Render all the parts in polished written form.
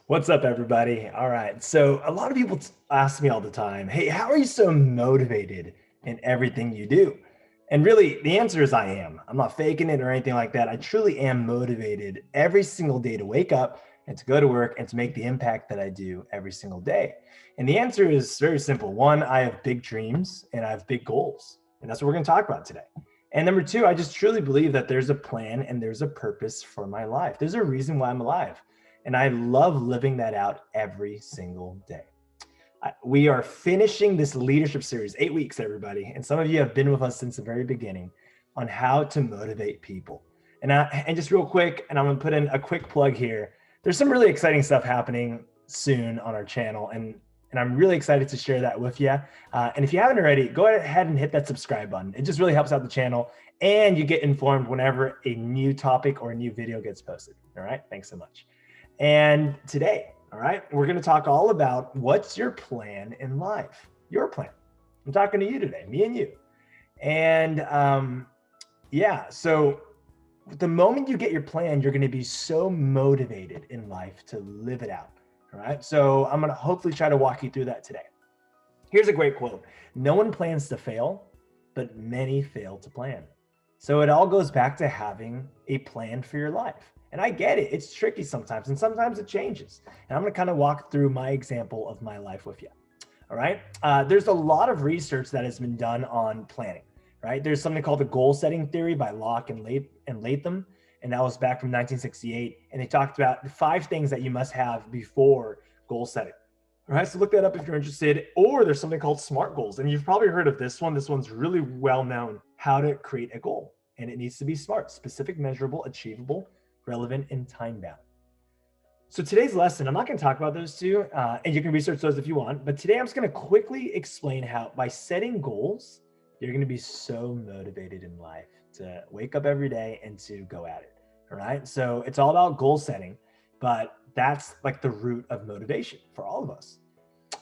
What's up, everybody? All right. So a lot of people ask me all the time, hey, how are you so motivated in everything you do? And really, the answer is I am. I'm not faking it or anything like that. I truly am motivated every single day to wake up and to go to work and to make the impact that I do every single day. And the answer is very simple. One, I have big dreams and I have big goals. And that's what we're going to talk about today. And number two, I just truly believe that there's a plan and there's a purpose for my life. There's a reason why I'm alive. And I love living that out every single day. We are finishing this leadership series, 8 weeks, everybody. And some of you have been with us since the very beginning on how to motivate people. And just real quick, and I'm gonna put in a quick plug here. There's some really exciting stuff happening soon on our channel. And I'm really excited to share that with you. And if you haven't already, go ahead and hit that subscribe button. It just really helps out the channel. And you get informed whenever a new topic or a new video gets posted. All right, thanks so much. And today, all right, we're going to talk all about what's your plan in life, your plan. I'm talking to you today, me and you. And so the moment you get your plan, you're going to be so motivated in life to live it out. All right. So I'm going to hopefully try to walk you through that today. Here's a great quote. No one plans to fail, but many fail to plan. So it all goes back to having a plan for your life. And I get it, it's tricky sometimes, and sometimes it changes. And I'm gonna kind of walk through my example of my life with you, all right? There's a lot of research that has been done on planning, right? There's something called the goal setting theory by Locke and Latham, and that was back from 1968. And they talked about 5 things that you must have before goal setting. All right, so look that up if you're interested. Or there's something called SMART goals. And you've probably heard of this one. This one's really well known, how to create a goal. And it needs to be SMART, specific, measurable, achievable, relevant, and time bound. So today's lesson, I'm not going to talk about those two, and you can research those if you want, but today I'm just going to quickly explain how by setting goals, you're going to be so motivated in life to wake up every day and to go at it. All right. So it's all about goal setting, but that's like the root of motivation for all of us.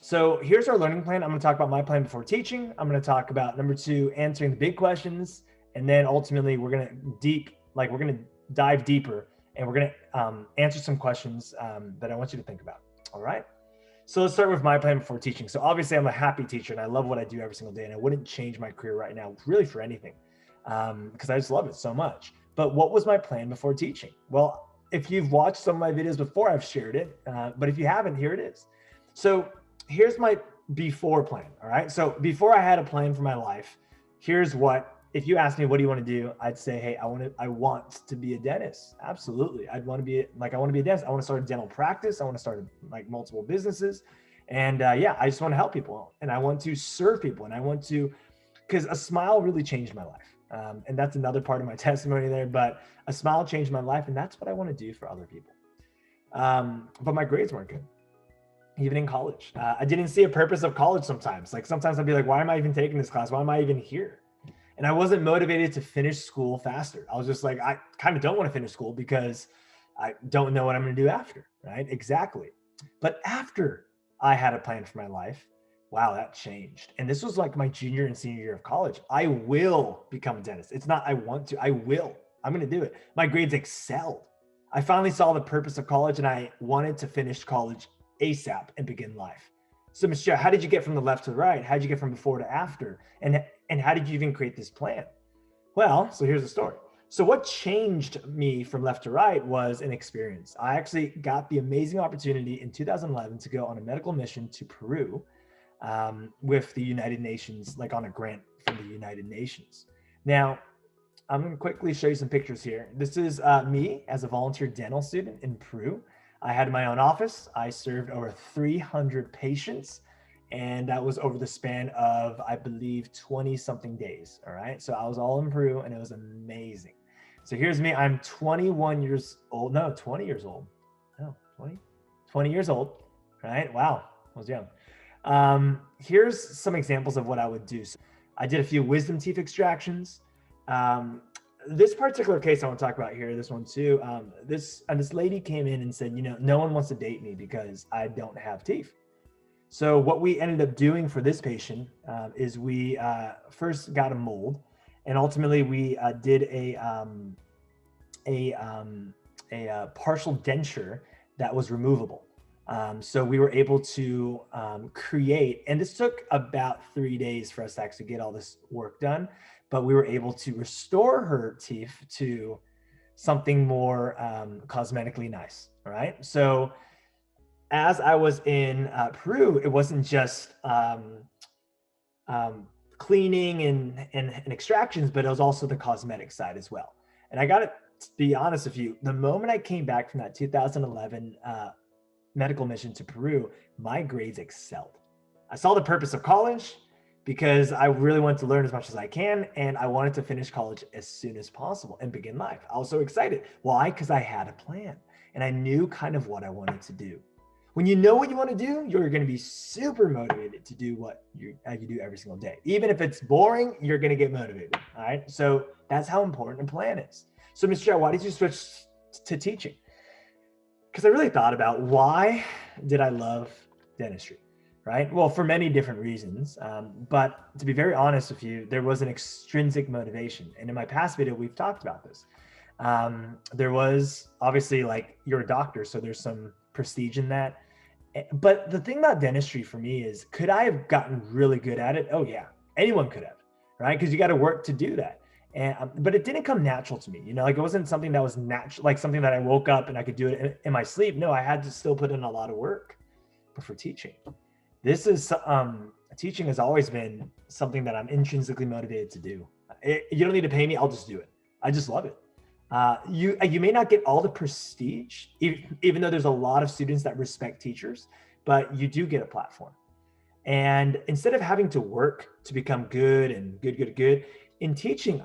So here's our learning plan. I'm going to talk about my plan before teaching. I'm going to talk about number 2, answering the big questions. And then ultimately we're going to dive deeper and we're going to answer some questions that I want you to think about. All right. So let's start with my plan before teaching. So obviously I'm a happy teacher and I love what I do every single day. And I wouldn't change my career right now really for anything because I just love it so much. But what was my plan before teaching? Well, if you've watched some of my videos before, I've shared it. But if you haven't, here it is. So here's my before plan. All right. So before I had a plan for my life, here's what, if you ask me, what do you want to do? I'd say, hey, I want to be a dentist. Absolutely. I want to be a dentist. I want to start a dental practice. I want to start like multiple businesses. And I just want to help people and I want to serve people and I want to, because a smile really changed my life. And that's another part of my testimony there, but a smile changed my life and that's what I want to do for other people. But my grades weren't good. Even in college, I didn't see a purpose of college sometimes. Like sometimes I'd be like, why am I even taking this class? Why am I even here? And I wasn't motivated to finish school faster. I was just like, I kind of don't want to finish school because I don't know what I'm going to do after, right? Exactly. But after I had a plan for my life, wow, that changed. And this was like my junior and senior year of college. I will become a dentist. It's not I want to, I will. I'm going to do it. My grades excelled. I finally saw the purpose of college and I wanted to finish college ASAP and begin life. So Michelle, how did you get from the left to the right? How did you get from before to after? And how did you even create this plan? Well, so here's the story. So what changed me from left to right was an experience. I actually got the amazing opportunity in 2011 to go on a medical mission to Peru with the United Nations, like on a grant from the United Nations. Now, I'm going to quickly show you some pictures here. This is me as a volunteer dental student in Peru. I had my own office. I served over 300 patients, and that was over the span of, I believe, 20 something days. All right. So I was all in Peru and it was amazing. So here's me. I'm 21 years old. No, 20 years old. No, 20 years old. Right. Wow. I was young. Here's some examples of what I would do. So I did a few wisdom teeth extractions. This particular case I want to talk about here, this one too, this lady came in and said, you know, no one wants to date me because I don't have teeth. So what we ended up doing for this patient is we first got a mold, and ultimately we did a, partial denture that was removable. So we were able to create, and this took about 3 days for us to actually get all this work done, but we were able to restore her teeth to something more cosmetically nice. All right. So as I was in Peru, it wasn't just cleaning and extractions, but it was also the cosmetic side as well. And I got to be honest with you, the moment I came back from that 2011 medical mission to Peru, my grades excelled. I saw the purpose of college because I really wanted to learn as much as I can, and I wanted to finish college as soon as possible and begin life. I was so excited. Why? Because I had a plan and I knew kind of what I wanted to do. When you know what you want to do, you're going to be super motivated to do what you do every single day. Even if it's boring, you're going to get motivated. All right. So that's how important a plan is. So, Mr. Chow, why did you switch to teaching? Because I really thought about why did I love dentistry, right? Well, for many different reasons. But to be very honest with you, there was an extrinsic motivation. And in my past video, we've talked about this. There was obviously, like, you're a doctor, so there's some prestige in that. But the thing about dentistry for me is, could I have gotten really good at it? Oh yeah, anyone could have, right? Because you got to work to do that. And but it didn't come natural to me, like it wasn't something that was natural, like something that I woke up and I could do it in my sleep. No, I had to still put in a lot of work. But for teaching, this is teaching has always been something that I'm intrinsically motivated to do. You don't need to pay me; I'll just do it. I just love it. You may not get all the prestige, even though there's a lot of students that respect teachers, but you do get a platform. And instead of having to work to become good in teaching,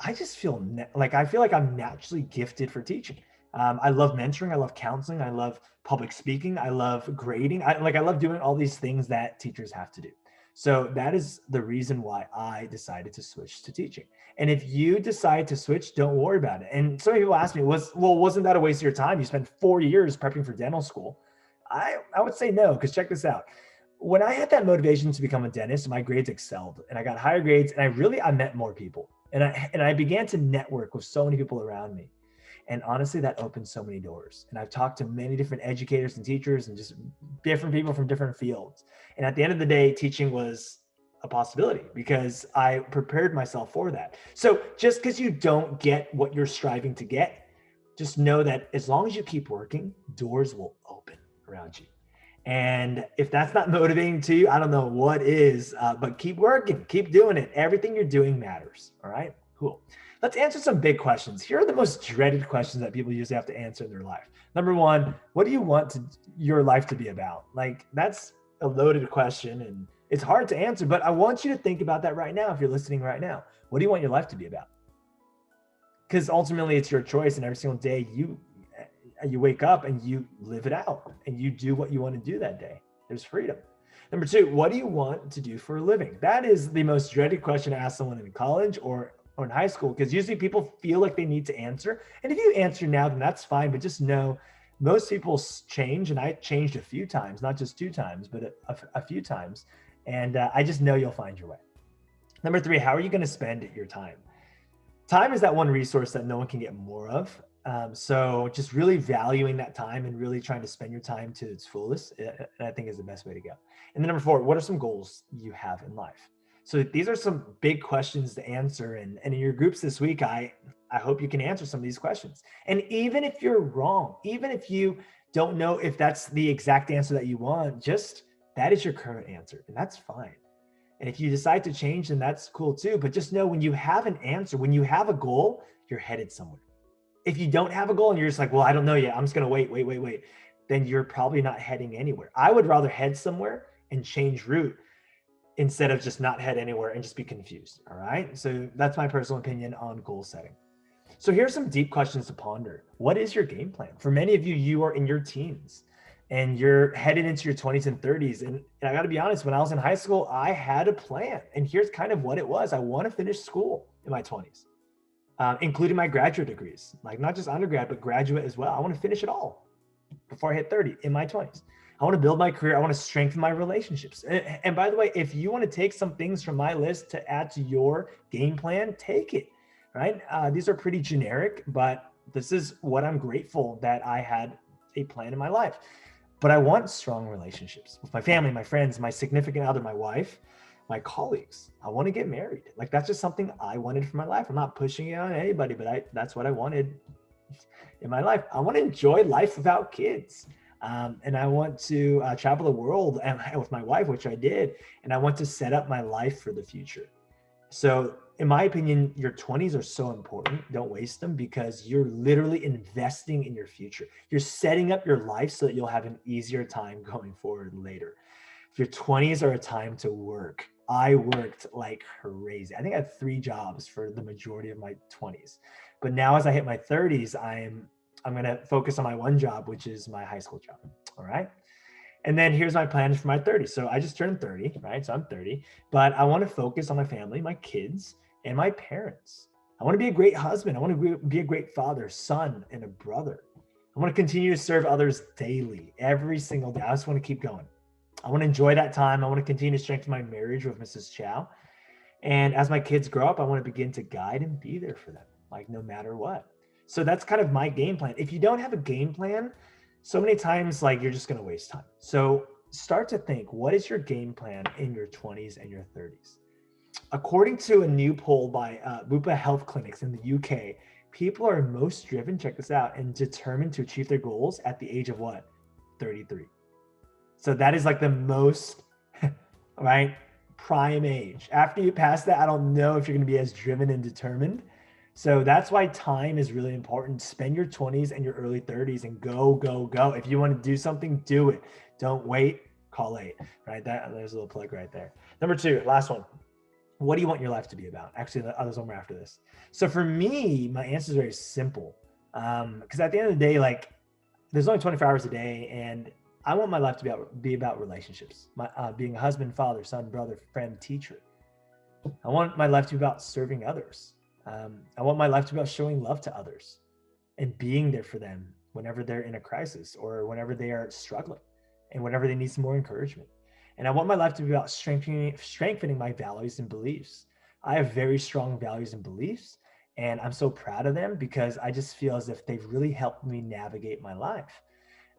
I just feel like I'm naturally gifted for teaching. I love mentoring. I love counseling. I love public speaking. I love grading. I love doing all these things that teachers have to do. So that is the reason why I decided to switch to teaching. And if you decide to switch, don't worry about it. And some people ask me, wasn't that a waste of your time? You spent 4 years prepping for dental school. I would say no, because check this out. When I had that motivation to become a dentist, my grades excelled and I got higher grades, and I met more people, and I began to network with so many people around me. And honestly, that opened so many doors. And I've talked to many different educators and teachers and just different people from different fields. And at the end of the day, teaching was a possibility because I prepared myself for that. So just because you don't get what you're striving to get, just know that as long as you keep working, doors will open around you. And if that's not motivating to you, I don't know what is, but keep working, keep doing it. Everything you're doing matters. All right, cool. Let's answer some big questions. Here are the most dreaded questions that people usually have to answer in their life. Number one, what do you want your life to be about? Like, that's a loaded question and it's hard to answer, but I want you to think about that right now. If you're listening right now, what do you want your life to be about? Because ultimately it's your choice, and every single day you wake up and you live it out and you do what you want to do that day. There's freedom. Number two, what do you want to do for a living? That is the most dreaded question to ask someone in college or in high school, because usually people feel like they need to answer. And if you answer now, then that's fine. But just know most people change, and I changed a few times, not just 2 times, but a few times. And I just know you'll find your way. Number three, how are you going to spend your time? Time is that one resource that no one can get more of. So just really valuing that time and really trying to spend your time to its fullest, I think is the best way to go. And then number four, what are some goals you have in life? So these are some big questions to answer. And in your groups this week, I hope you can answer some of these questions. And even if you're wrong, even if you don't know if that's the exact answer that you want, just that is your current answer, and that's fine. And if you decide to change, then that's cool too. But just know, when you have an answer, when you have a goal, you're headed somewhere. If you don't have a goal and you're just like, well, I don't know yet, I'm just going to wait, then you're probably not heading anywhere. I would rather head somewhere and change route instead of just not head anywhere and just be confused. All right. So that's my personal opinion on goal setting. So here's some deep questions to ponder. What is your game plan? For many of you, you are in your teens and you're headed into your 20s and 30s. And I got to be honest, when I was in high school, I had a plan. And here's kind of what it was. I want to finish school in my 20s. Including my graduate degrees, like not just undergrad, but graduate as well. I want to finish it all before I hit 30 in my 20s. I want to build my career. I want to strengthen my relationships. And by the way, if you want to take some things from my list to add to your game plan, take it, right? These are pretty generic, but this is what I'm grateful that I had a plan in my life. But I want strong relationships with my family, my friends, my significant other, my wife, my colleagues. I want to get married. Like, that's just something I wanted for my life. I'm not pushing it on anybody, but that's what I wanted in my life. I want to enjoy life without kids. And I want to travel the world and with my wife, which I did. And I want to set up my life for the future. So in my opinion, your 20s are so important. Don't waste them, because you're literally investing in your future. You're setting up your life so that you'll have an easier time going forward later. If your 20s are a time to work, I worked like crazy. I think I had 3 jobs for the majority of my 20s. But now as I hit my 30s, I'm going to focus on my one job, which is my high school job. All right. And then here's my plans for my 30s. So I just turned 30, right? So I'm 30, but I want to focus on my family, my kids, and my parents. I want to be a great husband. I want to be a great father, son, and a brother. I want to continue to serve others daily, every single day. I just want to keep going. I want to enjoy that time. I want to continue to strengthen my marriage with Mrs. Chow. And as my kids grow up, I want to begin to guide and be there for them, like no matter what. So that's kind of my game plan. If you don't have a game plan, so many times, like, you're just going to waste time. So start to think, what is your game plan in your 20s and your 30s? According to a new poll by Bupa Health Clinics in the UK, people are most driven, check this out, and determined to achieve their goals at the age of what? 33. So that is like the most, right, prime age. After you pass that, I don't know if you're going to be as driven and determined. So that's why time is really important. Spend your 20s and your early 30s and go, go, go. If you want to do something, do it. Don't wait, call late, right? There's a little plug right there. Number 2, last one. What do you want your life to be about? Actually, there's one more after this. So for me, my answer is very simple. Because at the end of the day, like, there's only 24 hours a day, and I want my life to be about relationships. Being a husband, father, son, brother, friend, teacher. I want my life to be about serving others. I want my life to be about showing love to others and being there for them whenever they're in a crisis or whenever they are struggling and whenever they need some more encouragement. And I want my life to be about strengthening my values and beliefs. I have very strong values and beliefs, and I'm so proud of them because I just feel as if they've really helped me navigate my life.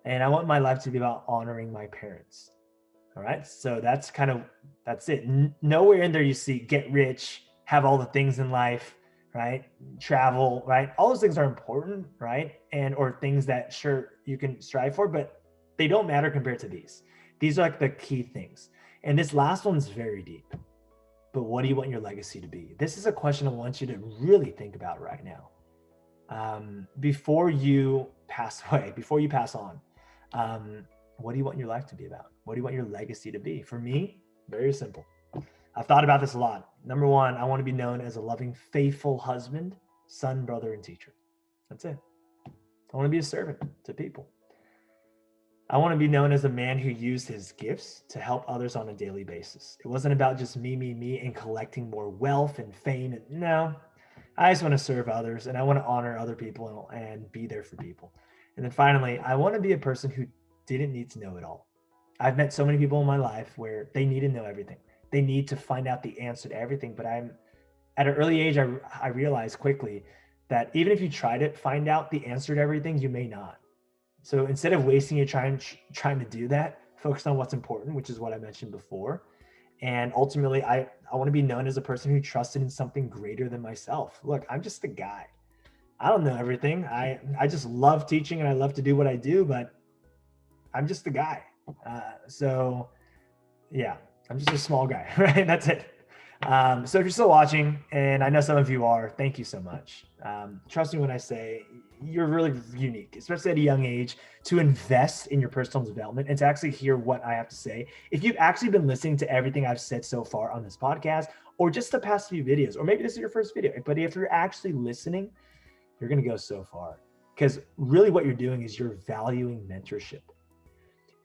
And I want my life to be about honoring my parents. All right. So that's it. Nowhere in there you see get rich, have all the things in life, right? Travel, right? All those things are important, right? Or things that sure you can strive for, but they don't matter compared to these. These are like the key things. And this last one's very deep. But what do you want your legacy to be? This is a question I want you to really think about right now. Before you pass away, before you pass on, what do you want your life to be about? What do you want your legacy to be? For me, very simple. I've thought about this a lot. Number 1, I want to be known as a loving, faithful husband, son, brother, and teacher. That's it. I want to be a servant to people. I want to be known as a man who used his gifts to help others on a daily basis. It wasn't about just me, and collecting more wealth and fame. No, I just want to serve others, and I want to honor other people and be there for people. And then finally, I want to be a person who didn't need to know it all. I've met so many people in my life where they need to know everything. They need to find out the answer to everything. But at an early age, I realized quickly that even if you try to find out the answer to everything, you may not. So instead of wasting your time trying to do that, focus on what's important, which is what I mentioned before. And ultimately, I want to be known as a person who trusted in something greater than myself. Look, I'm just a guy. I don't know everything. I just love teaching and I love to do what I do, but I'm just a guy. So yeah, I'm just a small guy, right? That's it. So if you're still watching, and I know some of you are, thank you so much. Trust me when I say you're really unique, especially at a young age, to invest in your personal development and to actually hear what I have to say. If you've actually been listening to everything I've said so far on this podcast, or just the past few videos, or maybe this is your first video, but if you're actually listening, you're going to go so far, because really what you're doing is you're valuing mentorship.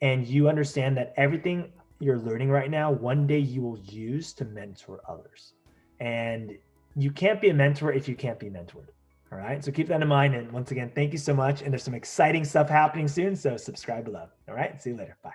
And you understand that everything you're learning right now, one day you will use to mentor others. And you can't be a mentor if you can't be mentored. All right. So keep that in mind. And once again, thank you so much. And there's some exciting stuff happening soon. So subscribe below. All right. See you later. Bye.